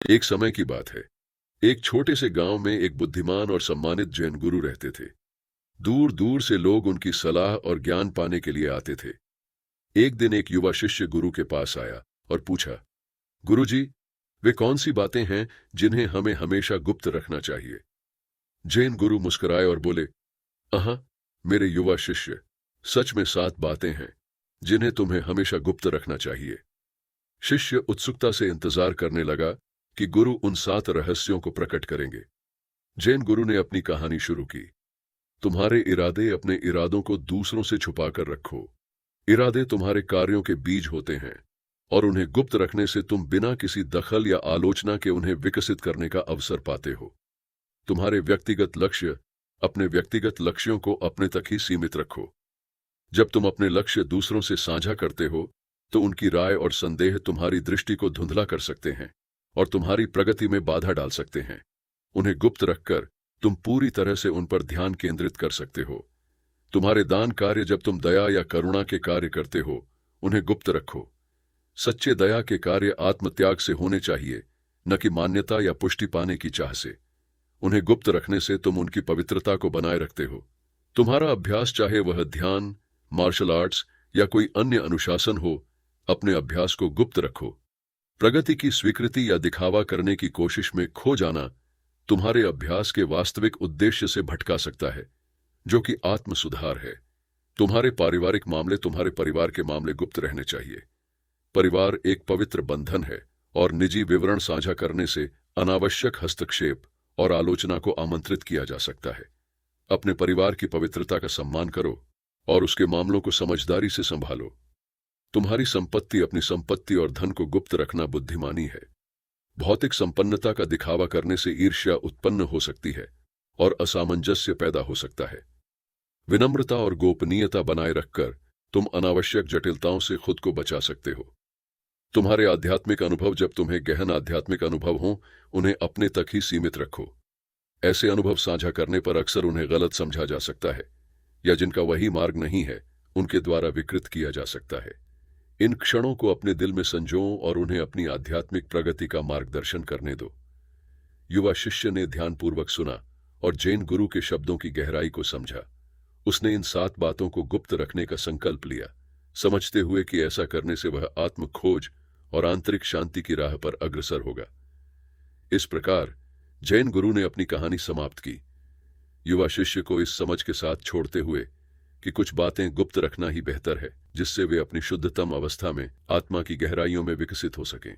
एक समय की बात है। एक छोटे से गांव में एक बुद्धिमान और सम्मानित जैन गुरु रहते थे। दूर दूर से लोग उनकी सलाह और ज्ञान पाने के लिए आते थे। एक दिन एक युवा शिष्य गुरु के पास आया और पूछा, गुरुजी, वे कौन सी बातें हैं जिन्हें हमें हमेशा गुप्त रखना चाहिए? जैन गुरु मुस्कुराए और बोले, अहा, मेरे युवा शिष्य, सच में 7 बातें हैं जिन्हें तुम्हें हमेशा गुप्त रखना चाहिए। शिष्य उत्सुकता से इंतजार करने लगा कि गुरु उन 7 रहस्यों को प्रकट करेंगे। जैन गुरु ने अपनी कहानी शुरू की। तुम्हारे इरादे अपने इरादों को दूसरों से छुपाकर रखो। इरादे तुम्हारे कार्यों के बीज होते हैं और उन्हें गुप्त रखने से तुम बिना किसी दखल या आलोचना के उन्हें विकसित करने का अवसर पाते हो। तुम्हारे व्यक्तिगत लक्ष्य, अपने व्यक्तिगत लक्ष्यों को अपने तक ही सीमित रखो। जब तुम अपने लक्ष्य दूसरों से साझा करते हो तो उनकी राय और संदेह तुम्हारी दृष्टि को धुंधला कर सकते हैं और तुम्हारी प्रगति में बाधा डाल सकते हैं। उन्हें गुप्त रखकर तुम पूरी तरह से उन पर ध्यान केंद्रित कर सकते हो। तुम्हारे दान कार्य, जब तुम दया या करुणा के कार्य करते हो, उन्हें गुप्त रखो। सच्चे दया के कार्य आत्मत्याग से होने चाहिए, न कि मान्यता या पुष्टि पाने की चाह से। उन्हें गुप्त रखने से तुम उनकी पवित्रता को बनाए रखते हो। तुम्हारा अभ्यास, चाहे वह ध्यान, मार्शल आर्ट्स या कोई अन्य अनुशासन हो, अपने अभ्यास को गुप्त रखो। प्रगति की स्वीकृति या दिखावा करने की कोशिश में खो जाना तुम्हारे अभ्यास के वास्तविक उद्देश्य से भटका सकता है, जो कि आत्म सुधार है। तुम्हारे पारिवारिक मामले, तुम्हारे परिवार के मामले गुप्त रहने चाहिए। परिवार एक पवित्र बंधन है और निजी विवरण साझा करने से अनावश्यक हस्तक्षेप और आलोचना को आमंत्रित किया जा सकता है। अपने परिवार की पवित्रता का सम्मान करो और उसके मामलों को समझदारी से संभालो। तुम्हारी संपत्ति, अपनी संपत्ति और धन को गुप्त रखना बुद्धिमानी है। भौतिक संपन्नता का दिखावा करने से ईर्ष्या उत्पन्न हो सकती है और असामंजस्य पैदा हो सकता है। विनम्रता और गोपनीयता बनाए रखकर तुम अनावश्यक जटिलताओं से खुद को बचा सकते हो। तुम्हारे आध्यात्मिक अनुभव, जब तुम्हें गहन आध्यात्मिक अनुभव हों, उन्हें अपने तक ही सीमित रखो। ऐसे अनुभव साझा करने पर अक्सर उन्हें गलत समझा जा सकता है या जिनका वही मार्ग नहीं है, उनके द्वारा विकृत किया जा सकता है। इन क्षणों को अपने दिल में संजो और उन्हें अपनी आध्यात्मिक प्रगति का मार्गदर्शन करने दो। युवा शिष्य ने ध्यानपूर्वक सुना और जैन गुरु के शब्दों की गहराई को समझा। उसने इन 7 बातों को गुप्त रखने का संकल्प लिया, समझते हुए कि ऐसा करने से वह आत्म खोज और आंतरिक शांति की राह पर अग्रसर होगा। इस प्रकार जैन गुरु ने अपनी कहानी समाप्त की, युवा शिष्य को इस समझ के साथ छोड़ते हुए कि कुछ बातें गुप्त रखना ही बेहतर है, जिससे वे अपनी शुद्धतम अवस्था में आत्मा की गहराइयों में विकसित हो सकें।